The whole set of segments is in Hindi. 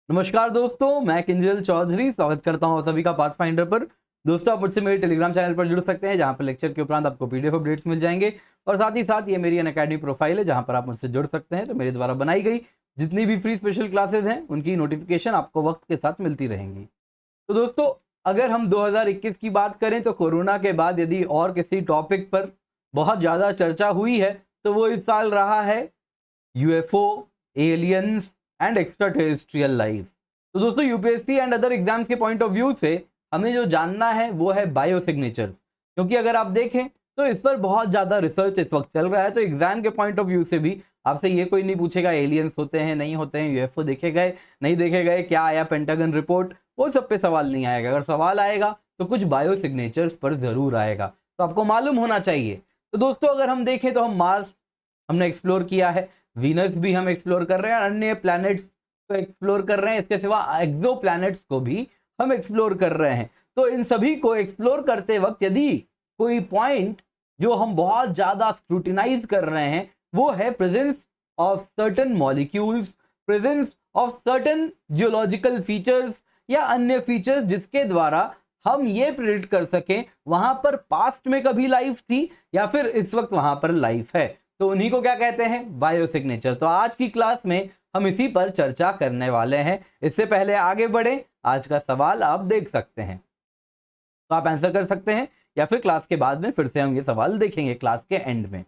नमस्कार दोस्तों, मैं किंजल चौधरी स्वागत करता हूं सभी का पाथफाइंडर पर। दोस्तों, आप मुझसे मेरे टेलीग्राम चैनल पर जुड़ सकते हैं, जहां पर लेक्चर के उपरांत आपको पीडीएफ अपडेट्स मिल जाएंगे। और साथ ही साथ ये मेरी अनअकैडमी प्रोफाइल है, जहां पर आप मुझसे जुड़ सकते हैं। तो मेरे द्वारा बनाई गई जितनी भी फ्री स्पेशल क्लासेज हैं, उनकी नोटिफिकेशन आपको वक्त के साथ मिलती रहेंगी। तो दोस्तों, अगर हम 2021 की बात करें तो कोरोना के बाद यदि और किसी टॉपिक पर बहुत ज़्यादा चर्चा हुई है तो वो इस साल रहा है UFO, aliens and extra terrestrial life. तो दोस्तों, यूपीएससी एंड अदर एग्जाम्स के पॉइंट ऑफ व्यू से हमें जो जानना है वो है बायो सिग्नेचर। क्योंकि अगर आप देखें तो इस पर बहुत ज़्यादा रिसर्च इस वक्त चल रहा है। तो एग्जाम के पॉइंट ऑफ व्यू से भी आपसे ये कोई नहीं पूछेगा एलियंस होते हैं नहीं होते हैं, यूएफओ देखे गए नहीं देखे गए, क्या आया पेंटागन रिपोर्ट, वो सब पे सवाल नहीं आएगा। अगर सवाल आएगा तो कुछ बायो सिग्नेचर्स पर जरूर आएगा, तो आपको मालूम होना चाहिए। तो दोस्तों, अगर हम देखें तो हम मार्स हमने एक्सप्लोर किया है, वीनस भी हम एक्सप्लोर कर रहे हैं, अन्य प्लैनेट्स को एक्सप्लोर कर रहे हैं। इसके सिवा एक्सो प्लैनेट्स को भी हम एक्सप्लोर कर रहे हैं। तो इन सभी को एक्सप्लोर करते वक्त यदि कोई पॉइंट जो हम बहुत ज्यादा स्क्रूटिनाइज कर रहे हैं वो है presence of certain molecules, presence of certain geological features या अन्य फीचर्स, जिसके द्वारा हम ये प्रेडिक्ट कर सकें वहां पर पास्ट में कभी लाइफ थी या फिर इस वक्त वहां पर लाइफ है, तो उन्हीं को क्या कहते हैं, बायो सिग्नेचर। तो आज की क्लास में हम इसी पर चर्चा करने वाले हैं। इससे पहले आगे बढ़े, आज का सवाल आप देख सकते हैं, तो आप आंसर कर सकते हैं या फिर क्लास के बाद में फिर से हम ये सवाल देखेंगे क्लास के एंड में।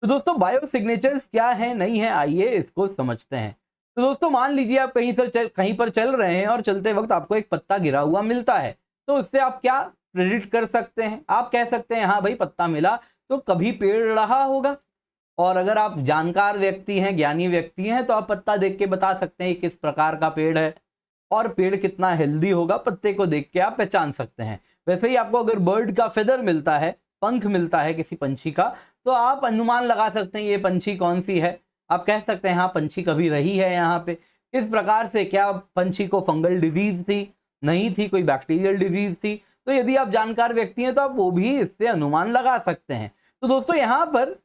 तो दोस्तों, बायो सिग्नेचर्स क्या है नहीं है, आइए इसको समझते हैं। तो दोस्तों, मान लीजिए आप कहीं पर चल रहे हैं और चलते वक्त आपको एक पत्ता गिरा हुआ मिलता है। तो उससे आप क्या प्रेडिक्ट कर सकते हैं? आप कह सकते हैं हाँ भाई, पत्ता मिला तो कभी पेड़ रहा होगा। और अगर आप जानकार व्यक्ति हैं, ज्ञानी व्यक्ति हैं, तो आप पत्ता देख के बता सकते हैं किस प्रकार का पेड़ है और पेड़ कितना हेल्दी होगा, पत्ते को देख के आप पहचान सकते हैं। वैसे ही आपको अगर बर्ड का फेदर मिलता है, पंख मिलता है किसी पंछी का, तो आप अनुमान लगा सकते हैं ये पंछी कौन सी है। आप कह सकते हैं हाँ, पंछी कभी रही है यहाँ पे। इस प्रकार से क्या पंछी को फंगल डिजीज थी, नहीं थी, कोई बैक्टीरियल डिजीज थी। तो यदि आप जानकार व्यक्ति हैं तो आप वो भी इससे अनुमान लगा सकते हैं। तो दोस्तों, यहाँ पर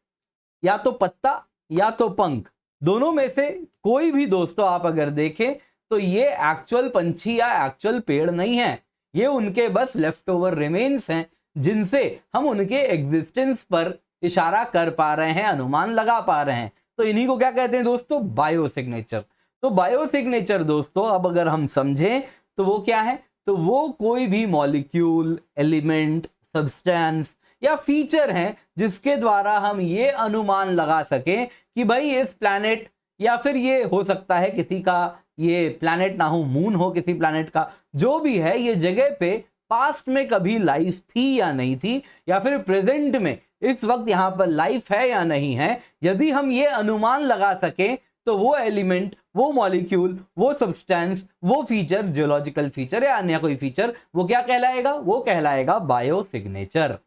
या तो पत्ता या तो पंख, दोनों में से कोई भी दोस्तों आप अगर देखें तो ये एक्चुअल पंछी या एक्चुअल पेड़ नहीं है, ये उनके बस लेफ्ट ओवर रिमेन्स हैं, जिनसे हम उनके एग्जिस्टेंस पर इशारा कर पा रहे हैं, अनुमान लगा पा रहे हैं। तो इन्हीं को क्या कहते हैं दोस्तों, बायो सिग्नेचर। तो बायो सिग्नेचर दोस्तों, अब अगर हम समझें तो वो क्या है, तो वो कोई भी मॉलिक्यूल, एलिमेंट, सब्सटेंस या फीचर हैं जिसके द्वारा हम ये अनुमान लगा सकें कि भाई इस प्लैनेट, या फिर ये हो सकता है किसी का ये प्लैनेट ना हो, मून हो किसी प्लैनेट का, जो भी है, ये जगह पे पास्ट में कभी लाइफ थी या नहीं थी, या फिर प्रेजेंट में इस वक्त यहां पर लाइफ है या नहीं है। यदि हम ये अनुमान लगा सकें तो वो एलिमेंट, वो मॉलिक्यूल, वो सब्सटेंस, वो फीचर, जियोलॉजिकल फीचर या अन्य कोई फीचर, वो क्या कहलाएगा, वो कहलाएगा बायो सिग्नेचर।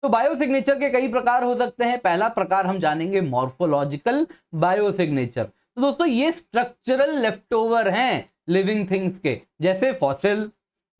तो बायो सिग्नेचर के कई प्रकार हो सकते हैं। पहला प्रकार हम जानेंगे मॉर्फोलॉजिकल बायो सिग्नेचर। तो दोस्तों, ये स्ट्रक्चरल लेफ्ट ओवर हैं लिविंग थिंग्स के, जैसे फॉसिल,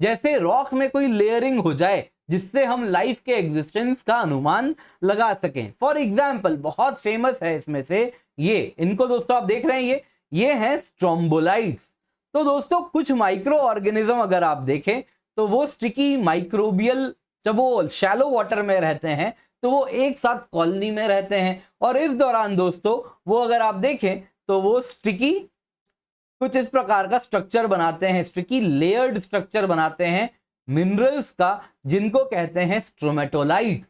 जैसे रॉक में कोई लेयरिंग हो जाए जिससे हम लाइफ के एग्जिस्टेंस का अनुमान लगा सकें। फॉर एग्जाम्पल, बहुत फेमस है इसमें से ये, इनको दोस्तों आप देख रहे हैं, ये हैं स्ट्रोम्बोलाइट्स। तो दोस्तों, कुछ माइक्रो ऑर्गेनिज्म अगर आप देखें तो वो स्टिकी माइक्रोबियल, जब वो शैलो वाटर में रहते हैं तो वो एक साथ कॉलोनी में रहते हैं, और इस दौरान दोस्तों वो अगर आप देखें तो वो स्टिकी कुछ इस प्रकार का स्ट्रक्चर बनाते हैं, स्टिकी लेयर्ड स्ट्रक्चर बनाते हैं मिनरल्स का, जिनको कहते हैं स्ट्रोमेटोलाइट।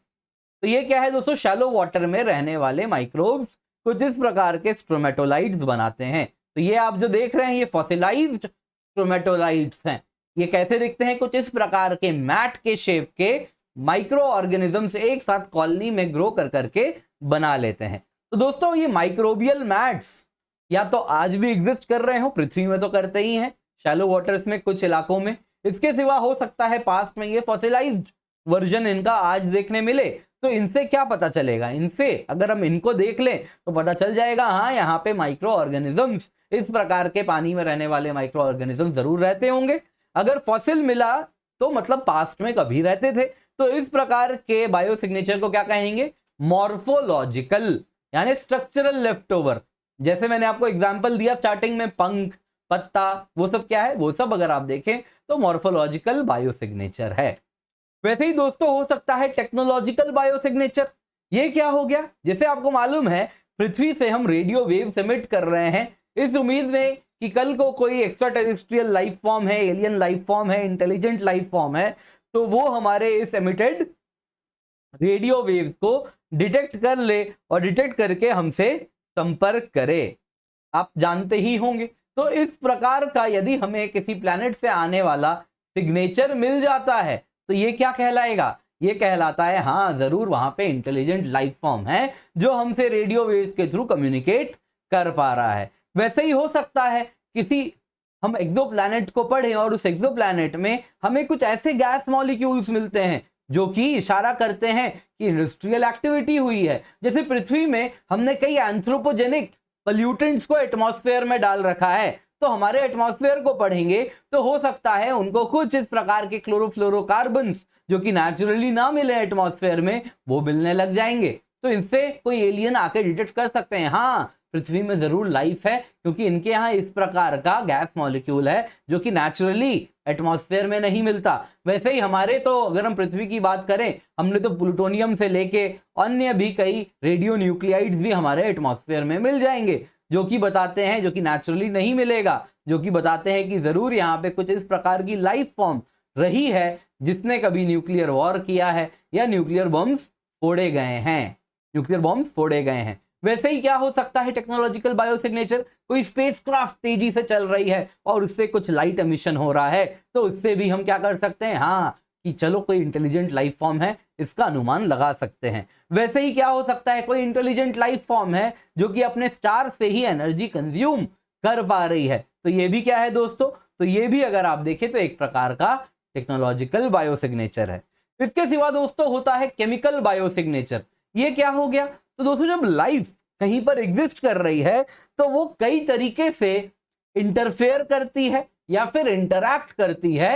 तो ये क्या है दोस्तों, शैलो वाटर में रहने वाले माइक्रोब्स कुछ इस प्रकार के स्ट्रोमेटोलाइट्स बनाते हैं। तो ये आप जो देख रहे हैं ये फॉसिलाइज्ड स्ट्रोमेटोलाइट्स हैं। ये कैसे दिखते हैं, कुछ इस प्रकार के मैट के शेप के माइक्रो ऑर्गेनिजम्स एक साथ कॉलोनी में ग्रो कर करके बना लेते हैं। तो दोस्तों, ये माइक्रोबियल मैट्स या तो आज भी एग्जिस्ट कर रहे हो, पृथ्वी में तो करते ही हैं, शैलो वाटर्स में कुछ इलाकों में, इसके सिवा हो सकता है पास्ट में ये फॉसिलाइज्ड वर्जन इनका आज देखने मिले। तो इनसे क्या पता चलेगा, इनसे अगर हम इनको देख लें तो पता चल जाएगा हाँ, यहाँ पे माइक्रो ऑर्गेनिजम्स, इस प्रकार के पानी में रहने वाले माइक्रो ऑर्गेनिज्म जरूर रहते होंगे। अगर फॉसिल मिला तो मतलब पास्ट में कभी रहते थे। तो इस प्रकार के बायो सिग्नेचर को क्या कहेंगे, मॉर्फोलॉजिकल, यानी स्ट्रक्चरल लेफ्ट ओवर। जैसे मैंने आपको एग्जांपल दिया स्टार्टिंग में, पंख, पत्ता, वो सब क्या है, वो सब अगर आप देखें तो मॉर्फोलॉजिकल बायोसिग्नेचर है। वैसे ही दोस्तों हो सकता है टेक्नोलॉजिकल बायोसिग्नेचर। ये क्या हो गया, जैसे आपको मालूम है पृथ्वी से हम रेडियो वेव्स एमिट कर रहे हैं इस उम्मीद में कि कल को कोई एक्स्ट्रा टेरेस्ट्रियल लाइफ फॉर्म है, एलियन लाइफ फॉर्म है, इंटेलिजेंट लाइफ फॉर्म है, तो वो हमारे इस एमिटेड रेडियो वेव्स को डिटेक्ट कर ले और डिटेक्ट करके हमसे संपर्क करे। आप जानते ही होंगे। तो इस प्रकार का यदि हमें किसी प्लैनेट से आने वाला सिग्नेचर मिल जाता है तो ये क्या कहलाएगा, ये कहलाता है हाँ जरूर वहां पे इंटेलिजेंट लाइफ फॉर्म है जो हमसे रेडियो वेव्स के थ्रू कम्युनिकेट कर पा रहा है। वैसे ही हो सकता है किसी हम एक्सोप्लैनेट को पढ़ें और उस एक्सोप्लैनेट में हमें कुछ ऐसे गैस मॉलिक्यूल्स मिलते हैं जो कि इशारा करते हैं कि इंडस्ट्रियल एक्टिविटी हुई है। जैसे पृथ्वी में हमने कई एंथ्रोपोजेनिक पोल्यूटेंट्स को एटमॉस्फेयर में डाल रखा है, तो हमारे एटमॉस्फेयर को पढ़ेंगे तो हो सकता है उनको कुछ इस प्रकार के क्लोरोफ्लोरोकार्बन्स जो कि नेचुरली ना मिले एटमॉस्फेयर में वो मिलने लग जाएंगे। तो इनसे कोई एलियन आके डिटेक्ट कर सकते हैं हाँ पृथ्वी में जरूर लाइफ है, क्योंकि इनके यहाँ इस प्रकार का गैस मॉलिक्यूल है जो कि नेचुरली एटमॉस्फेयर में नहीं मिलता। वैसे ही हमारे तो अगर हम पृथ्वी की बात करें, हमने तो प्लूटोनियम से लेके अन्य भी कई रेडियो न्यूक्लियाइड्स भी हमारे एटमॉस्फेयर में मिल जाएंगे जो कि बताते हैं, जो कि नेचुरली नहीं मिलेगा, जो कि बताते हैं कि जरूर यहाँ पे कुछ इस प्रकार की लाइफ फॉर्म रही है जिसने कभी न्यूक्लियर वॉर किया है या न्यूक्लियर बॉम्ब्स फोड़े गए हैं, न्यूक्लियर बॉम्ब्स फोड़े गए हैं। वैसे ही क्या हो सकता है टेक्नोलॉजिकल बायोसिग्नेचर, कोई स्पेसक्राफ्ट तेजी से चल रही है और उससे कुछ लाइट एमिशन हो रहा है तो उससे भी हम क्या कर सकते हैं हाँ कि चलो कोई इंटेलिजेंट लाइफ फॉर्म है इसका अनुमान लगा सकते हैं। वैसे ही क्या हो सकता है कोई इंटेलिजेंट लाइफ फॉर्म है जो कि अपने स्टार से ही एनर्जी कंज्यूम कर पा रही है, तो ये भी क्या है दोस्तों, तो ये भी अगर आप देखें तो एक प्रकार का टेक्नोलॉजिकल बायोसिग्नेचर है। इसके सिवा दोस्तों होता है केमिकल बायोसिग्नेचर। ये क्या हो गया, तो दोस्तों जब लाइफ कहीं पर एग्जिस्ट कर रही है तो वो कई तरीके से इंटरफेयर करती है या फिर इंटरैक्ट करती है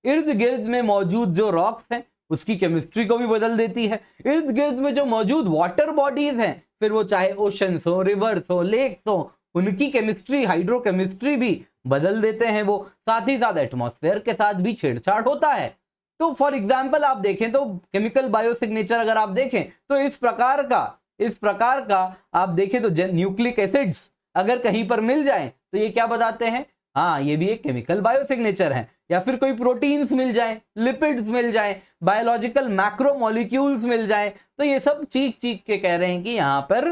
इर्द गिर्द में मौजूद जो रॉक्स हैं उसकी केमिस्ट्री को भी बदल देती है। इर्द गिर्द में जो मौजूद वाटर बॉडीज हैं, फिर वो चाहे ओशंस हो, रिवर्स हो, लेक्स हो, उनकी केमिस्ट्री, हाइड्रोकेमिस्ट्री भी बदल देते हैं वो। साथ ही साथ एटमॉस्फेयर के साथ भी छेड़छाड़ होता है। तो फॉर एग्जाम्पल आप देखें तो केमिकल बायोसिग्नेचर अगर आप देखें तो इस प्रकार का आप देखें तो न्यूक्लिक एसिड्स अगर कहीं पर मिल जाएं तो ये क्या बताते हैं, हाँ ये भी एक केमिकल बायोसिग्नेचर है। या फिर कोई प्रोटीन्स मिल जाएं, लिपिड्स मिल जाएं, बायोलॉजिकल मैक्रोमोलिक्यूल्स मिल जाएं, तो ये सब चीख चीख के कह रहे हैं कि यहाँ पर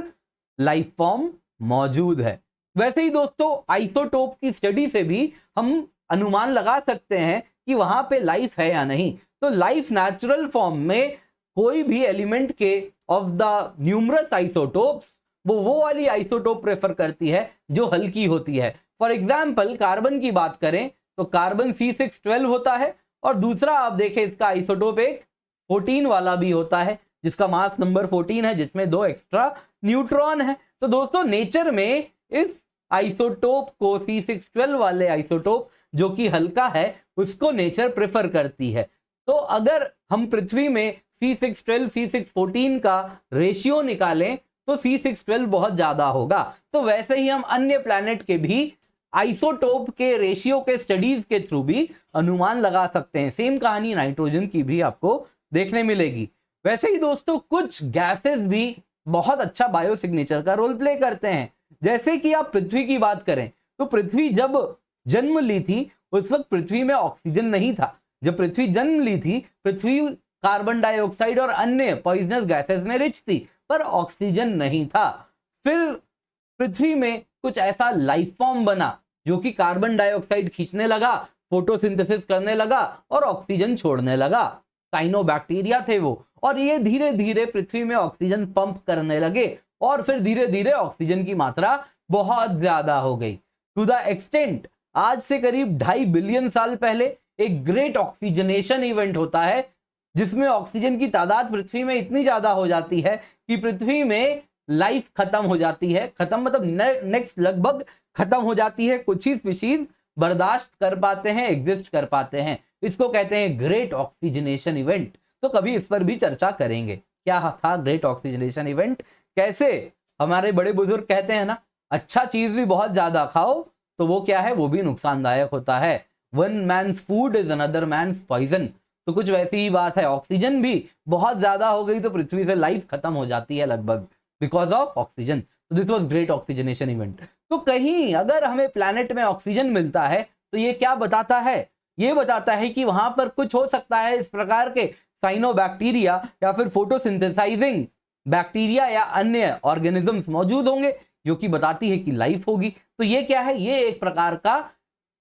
लाइफ फॉर्म मौजूद है। वैसे ही दोस्तों आइसोटोप की स्टडी से भी हम अनुमान लगा सकते हैं कि वहां पे लाइफ है या नहीं। तो लाइफ नेचुरल फॉर्म में कोई भी एलिमेंट के ऑफ द न्यूमरस आइसोटोप्स वो वाली आइसोटोप प्रेफर करती है जो हल्की होती है। फॉर एग्जाम्पल कार्बन की बात करें तो कार्बन C612 होता है और दूसरा आप देखें इसका आइसोटोप एक 14 वाला भी होता है जिसका मास नंबर 14 है, जिसमें 2 एक्स्ट्रा न्यूट्रॉन है। तो दोस्तों नेचर में इस आइसोटोप को C612 वाले आइसोटोप जो कि हल्का है उसको नेचर प्रेफर करती है। तो अगर हम पृथ्वी में C612 C614 का रेशियो निकालें तो C612 बहुत ज्यादा होगा। तो वैसे ही हम अन्य प्लैनेट के भी आइसोटोप के रेशियो के स्टडीज के थ्रू भी अनुमान लगा सकते हैं। सेम कहानी नाइट्रोजन की भी आपको देखने मिलेगी। वैसे ही दोस्तों कुछ गैसेस भी बहुत अच्छा बायोसिग्नेचर का रोल प्ले करते हैं। जैसे कि आप पृथ्वी की बात करें तो पृथ्वी जब जन्म ली थी उस वक्त पृथ्वी में ऑक्सीजन नहीं था। जब पृथ्वी जन्म ली थी पृथ्वी कार्बन डाइऑक्साइड और अन्य पॉइजनस गैसेस में रिच थी पर ऑक्सीजन नहीं था। फिर पृथ्वी में कुछ ऐसा लाइफ फॉर्म बना जो कि कार्बन डाइऑक्साइड खींचने लगा, फोटोसिंथेसिस करने लगा और ऑक्सीजन छोड़ने लगा। साइनोबैक्टीरिया थे वो, और ये धीरे धीरे पृथ्वी में ऑक्सीजन पंप करने लगे और फिर धीरे धीरे ऑक्सीजन की मात्रा बहुत ज्यादा हो गई टू द एक्सटेंट आज से करीब 2.5 बिलियन साल पहले एक ग्रेट ऑक्सीजनेशन इवेंट होता है जिसमें ऑक्सीजन की तादाद पृथ्वी में इतनी ज्यादा हो जाती है कि पृथ्वी में लाइफ खत्म हो जाती है। खत्म मतलब नेक्स्ट लगभग खत्म हो जाती है। कुछ ही स्पीशीज बर्दाश्त कर पाते हैं, एग्जिस्ट कर पाते हैं। इसको कहते हैं ग्रेट ऑक्सीजनेशन इवेंट। तो कभी इस पर भी चर्चा करेंगे क्या था ग्रेट ऑक्सीजनेशन इवेंट। कैसे हमारे बड़े बुजुर्ग कहते हैं ना, अच्छा चीज भी बहुत ज्यादा खाओ तो वो क्या है, वो भी नुकसानदायक होता है। One man's food is another man's poison, तो कुछ वैसी ही बात है। ऑक्सीजन भी बहुत ज्यादा हो गई तो पृथ्वी से लाइफ खत्म हो जाती है लगभग, बिकॉज ऑफ ऑक्सीजन। तो this was great oxygenation event. तो कहीं अगर हमें प्लैनेट में ऑक्सीजन मिलता है तो ये क्या बताता है, ये बताता है कि वहां पर कुछ हो सकता है इस प्रकार के साइनोबैक्टीरिया या फिर फोटोसिंथेसाइजिंग बैक्टीरिया या अन्य ऑर्गेनिजम्स मौजूद होंगे, जो कि बताती है कि लाइफ होगी। तो ये क्या है, ये एक प्रकार का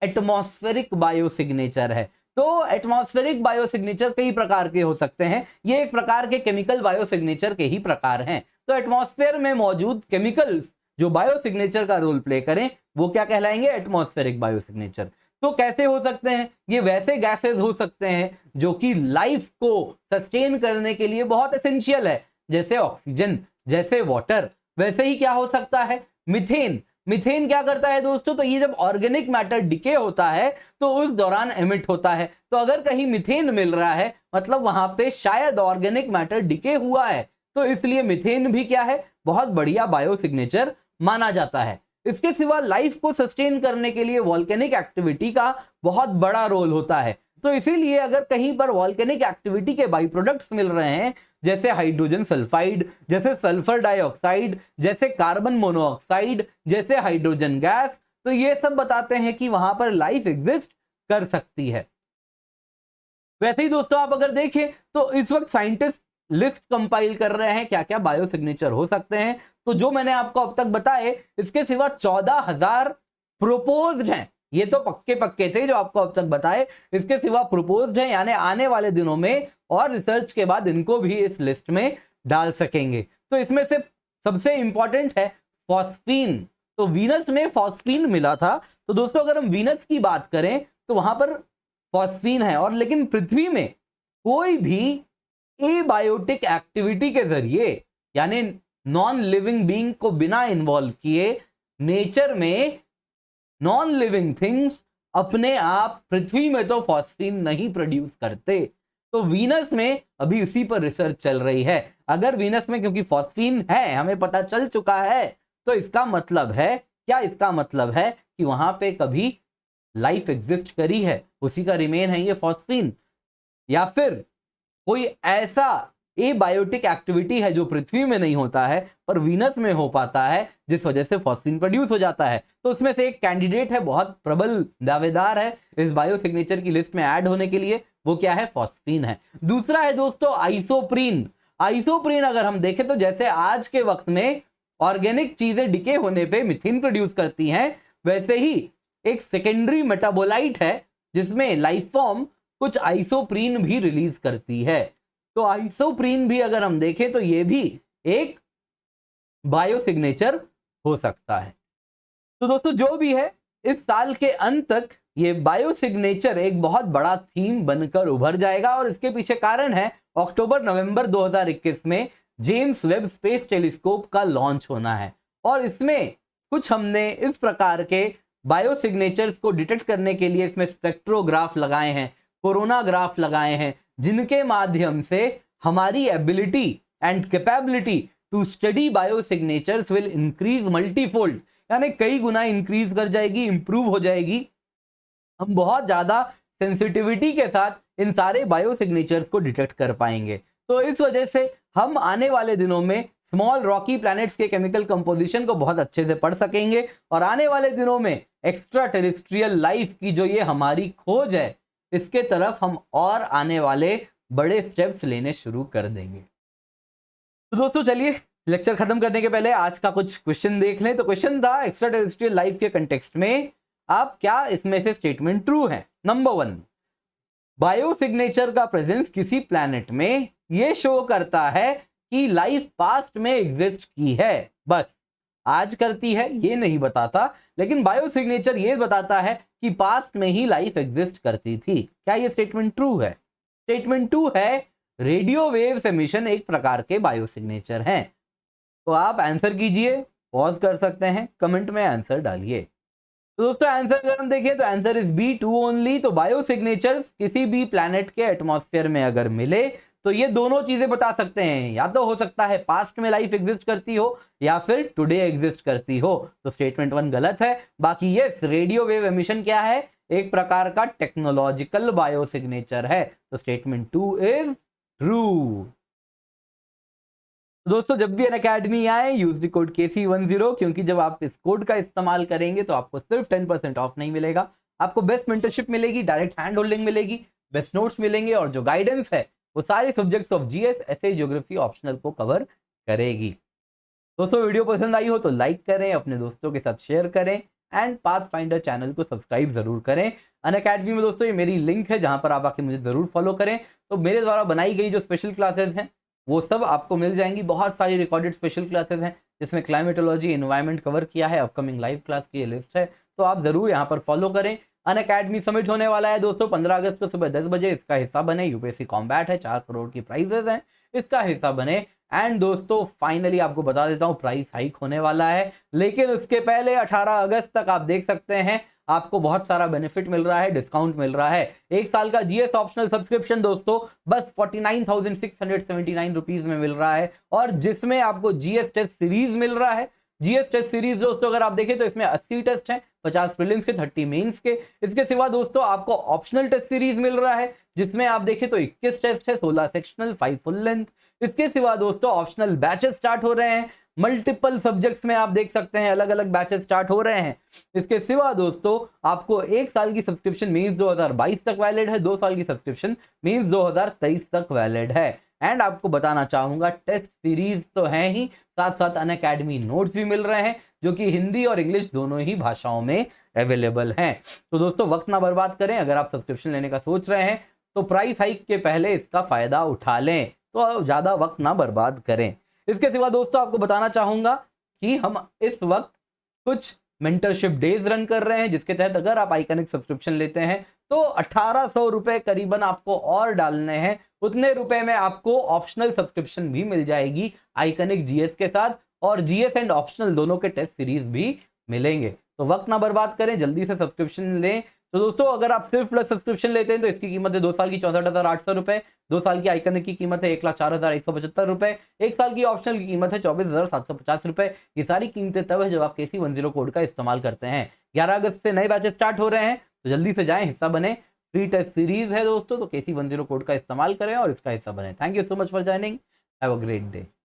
एटमॉस्फेरिक बायोसिग्नेचर है। तो एटमॉस्फेरिक बायोसिग्नेचर कई प्रकार के हो सकते हैं, ये एक प्रकार के केमिकल बायोसिग्नेचर के ही प्रकार हैं। तो एटमॉस्फेयर में मौजूद केमिकल्स जो बायोसिग्नेचर का रोल प्ले करें वो क्या कहलाएंगे, एटमॉस्फेरिक बायोसिग्नेचर। तो कैसे हो सकते हैं, ये वैसे गैसेस हो सकते हैं जो कि लाइफ को सस्टेन करने के लिए बहुत एसेंशियल है, जैसे ऑक्सीजन, जैसे वाटर। वैसे ही क्या हो सकता है, मीथेन। मीथेन क्या करता है दोस्तों, तो ये जब ऑर्गेनिक मैटर डिके होता है तो उस दौरान एमिट होता है। तो अगर कहीं मीथेन मिल रहा है मतलब वहां पे शायद ऑर्गेनिक मैटर डिके हुआ है, तो इसलिए मीथेन भी क्या है, बहुत बढ़िया बायोसिग्नेचर माना जाता है। इसके सिवा लाइफ को सस्टेन करने के लिए वॉल्केनिक एक्टिविटी का बहुत बड़ा रोल होता है। तो इसीलिए अगर कहीं पर वॉल्केनिक एक्टिविटी के बाई प्रोडक्ट्स मिल रहे हैं, जैसे हाइड्रोजन सल्फाइड, जैसे सल्फर डाइऑक्साइड, जैसे कार्बन मोनोऑक्साइड, जैसे हाइड्रोजन गैस, तो ये सब बताते हैं कि वहां पर लाइफ एग्जिस्ट कर सकती है। वैसे ही दोस्तों आप अगर देखें तो इस वक्त साइंटिस्ट लिस्ट कंपाइल कर रहे हैं क्या क्या बायोसिग्नेचर हो सकते हैं। तो जो मैंने आपको अब तक बताए, इसके सिवा 14,000 प्रोपोज्ड हैं। ये तो पक्के पक्के थे जो आपको अब तक बताए, इसके सिवा प्रोपोज्ड हैं, यानी आने वाले दिनों में और रिसर्च के बाद इनको भी इस लिस्ट में डाल सकेंगे। तो इसमें से सबसे इंपॉर्टेंट है फॉस्फीन। तो वीनस में फॉस्फीन मिला था। तो दोस्तों अगर हम वीनस की बात करें तो वहां पर फॉस्फीन है, और लेकिन पृथ्वी में कोई भी एबायोटिक एक्टिविटी के जरिए, यानी नॉन लिविंग बीइंग को बिना इन्वॉल्व किए, नेचर में नॉन लिविंग थिंग्स अपने आप पृथ्वी में तो फॉस्फीन नहीं प्रोड्यूस करते। तो वीनस में अभी उसी पर रिसर्च चल रही है। अगर वीनस में क्योंकि फॉस्फीन है, हमें पता चल चुका है, तो इसका मतलब है क्या, इसका मतलब है कि वहां पे कभी लाइफ एग्जिस्ट करी है, उसी का रिमेन है ये फॉस्फीन। या फिर कोई ऐसा एबायोटिक एक्टिविटी है जो पृथ्वी में नहीं होता है पर वीनस में हो पाता है, जिस वजह से फॉस्फीन प्रोड्यूस हो जाता है। तो उसमें से एक कैंडिडेट है, बहुत प्रबल दावेदार है इस बायोसिग्नेचर की लिस्ट में ऐड होने के लिए, वो क्या है, फॉस्फीन है। दूसरा है दोस्तों आइसोप्रीन। आइसोप्रीन अगर हम देखें तो जैसे आज के वक्त में ऑर्गेनिक चीजें डिके होने पे मिथेन प्रोड्यूस करती हैं, वैसे ही एक सेकेंडरी मेटाबोलाइट है जिसमें लाइफ फॉर्म कुछ आइसोप्रीन भी रिलीज करती है। तो आइसोप्रीन भी अगर हम देखें तो ये भी एक बायोसिग्नेचर हो सकता है। तो दोस्तों जो भी है, इस साल के अंत तक ये बायोसिग्नेचर एक बहुत बड़ा थीम बनकर उभर जाएगा, और इसके पीछे कारण है अक्टूबर नवंबर 2021 में जेम्स वेब स्पेस टेलीस्कोप का लॉन्च होना है। और इसमें कुछ हमने इस प्रकार के बायोसिग्नेचर्स को डिटेक्ट करने के लिए इसमें स्पेक्ट्रोग्राफ लगाए हैं, कोरोनाग्राफ लगाए हैं, जिनके माध्यम से हमारी ability and capability to study biosignatures will increase multifold, यानी कई गुना इंक्रीज कर जाएगी, इंप्रूव हो जाएगी। हम बहुत ज्यादा सेंसिटिविटी के साथ इन सारे बायोसिग्नेचर्स को डिटेक्ट कर पाएंगे। तो इस वजह से हम आने वाले दिनों में स्मॉल रॉकी प्लैनेट्स के केमिकल कंपोजिशन को बहुत अच्छे से पढ़ सकेंगे, और आने वाले दिनों में एक्स्ट्रा टेरेस्ट्रियल लाइफ की जो ये हमारी खोज है, इसके तरफ हम और आने वाले बड़े स्टेप्स लेने शुरू कर देंगे। तो दोस्तों चलिए लेक्चर खत्म करने के पहले आज का कुछ क्वेश्चन देख लें। तो क्वेश्चन था एक्स्ट्रा टेरेस्ट्रियल लाइफ के कंटेक्स्ट में आप क्या इसमें से स्टेटमेंट ट्रू है। नंबर 1, बायोसिग्नेचर का प्रेजेंस किसी प्लैनेट में यह शो करता है कि लाइफ पास्ट में एग्जिस्ट की है, बस आज करती है ये नहीं बताता, लेकिन बायोसिग्नेचर ये बताता है कि पास्ट में ही लाइफ एग्जिस्ट करती थी। क्या ये स्टेटमेंट ट्रू है? स्टेटमेंट 2 है रेडियो वेव्स एमिशन एक प्रकार के बायोसिग्नेचर हैं। तो आप आंसर कीजिए, पॉज कर सकते हैं, कमेंट में आंसर डालिए। तो दोस्तों आंसर अगर हम देखें तो आंसर इज B2 ओनली। तो बायोसिग्नेचर किसी भी प्लैनेट के एटमॉस्फेयर में अगर मिले तो ये दोनों चीजें बता सकते हैं, या तो हो सकता है पास्ट में लाइफ एग्जिस्ट करती हो या फिर टुडे एग्जिस्ट करती हो। तो स्टेटमेंट 1 गलत है। बाकी ये रेडियो वेव एमिशन क्या है, एक प्रकार का टेक्नोलॉजिकल बायोसिग्नेचर है। तो स्टेटमेंट 2 इज ट्रू। दोस्तों जब भी अनअकैडमी आए यूज द कोड KC10, क्योंकि जब आप इस कोड का इस्तेमाल करेंगे तो आपको सिर्फ 10% ऑफ नहीं मिलेगा, आपको बेस्ट मेंटरशिप मिलेगी, डायरेक्ट हैंड होल्डिंग मिलेगी, बेस्ट नोट्स मिलेंगे और जो गाइडेंस है वो सारे subjects of GS, SA, geography optional को कवर करेगी। दोस्तों वीडियो पसंद आई हो तो लाइक करें, अपने दोस्तों के साथ शेयर करें एंड पाथफाइंडर चैनल को सब्सक्राइब जरूर करें। अनअकैडमी में दोस्तों ये मेरी लिंक है जहां पर आप आके मुझे जरूर फॉलो करें। तो मेरे द्वारा बनाई गई जो स्पेशल क्लासेस हैं वो सब आपको मिल जाएंगी। बहुत सारी रिकॉर्डेड स्पेशल क्लासेस हैं जिसमें क्लाइमेटोलॉजी, एनवायरमेंट कवर किया है। अपकमिंग लाइव क्लास की लिस्ट है, तो आप जरूर यहाँ पर फॉलो करें। अनअकैडमी समिट होने वाला है दोस्तों 15 अगस्त को सुबह 10 बजे। इसका हिस्सा बने। यूपीएससी कॉम्बैट है, 4 करोड़ की प्राइजेस हैं, इसका हिस्सा बने। एंड दोस्तों फाइनली आपको बता देता हूँ प्राइस हाइक होने वाला है, लेकिन उसके पहले 18 अगस्त तक आप देख सकते हैं आपको बहुत सारा बेनिफिट मिल रहा है, डिस्काउंट मिल रहा है। एक साल का जीएस ऑप्शनल सब्सक्रिप्शन दोस्तों बस 49,679 रुपीज में मिल रहा है, और जिसमें आपको जीएस टेस्ट सीरीज मिल रहा है। जीएस टेस्ट सीरीज दोस्तों अगर आप देखें तो इसमें 80 टेस्ट हैं, 50 प्रीलिम्स के, 30 मेंस के। इसके सिवा दोस्तों आपको ऑप्शनल टेस्ट सीरीज मिल रहा है जिसमें आप देखें तो 21 टेस्ट है, 16 सेक्शनल, 5 फुल लेंथ। इसके सिवा दोस्तों ऑप्शनल बैचेस स्टार्ट हो रहे हैं, मल्टीपल सब्जेक्ट्स में आप देख सकते हैं अलग अलग बैचेस स्टार्ट हो रहे हैं। इसके सिवा दोस्तों आपको 1 साल की सब्सक्रिप्शन मींस 2022 तक वैलिड है, 2 साल की सब्सक्रिप्शन मींस 2023 तक वैलिड है। एंड आपको बताना चाहूंगा टेस्ट सीरीज तो है ही, साथ साथ अनअकैडमी नोट्स भी मिल रहे हैं जो कि हिंदी और इंग्लिश दोनों ही भाषाओं में अवेलेबल हैं। तो दोस्तों वक्त ना बर्बाद करें, अगर आप सब्सक्रिप्शन लेने का सोच रहे हैं तो प्राइस हाइक के पहले इसका फायदा उठा लें, तो ज्यादा वक्त ना बर्बाद करें। इसके सिवा दोस्तों आपको बताना चाहूंगा कि हम इस वक्त कुछ मेंटरशिप डेज रन कर रहे हैं, जिसके तहत अगर आप आइकनिक सब्सक्रिप्शन लेते हैं तो 1800 रुपए करीबन आपको और डालने हैं। उतने रुपए में आपको ऑप्शनल सब्सक्रिप्शन भी मिल जाएगी आइकनिक जीएस के साथ, और जीएस एंड ऑप्शनल दोनों के टेस्ट सीरीज भी मिलेंगे। तो वक्त ना बर्बाद करें, जल्दी से सब्सक्रिप्शन लें। तो दोस्तों अगर आप सिर्फ प्लस सब्सक्रिप्शन लेते हैं तो इसकी कीमत है 2 साल की 64,800 रुपए, 2 साल की आइकनिक की कीमत है 1,04,175 रुपए, 1 साल की ऑप्शनल की कीमत है 24,750 रुपए। ये सारी कीमतें तब है जब आप KC10 कोड का इस्तेमाल करते हैं। 11 अगस्त से नए बैचेस स्टार्ट हो रहे हैं, तो जल्दी से जाएं, हिस्सा बने। फ्री टेस्ट सीरीज है दोस्तों, तो KC10 कोड का इस्तेमाल करें और इसका हिस्सा बने। Thank you so much for joining, have a great day.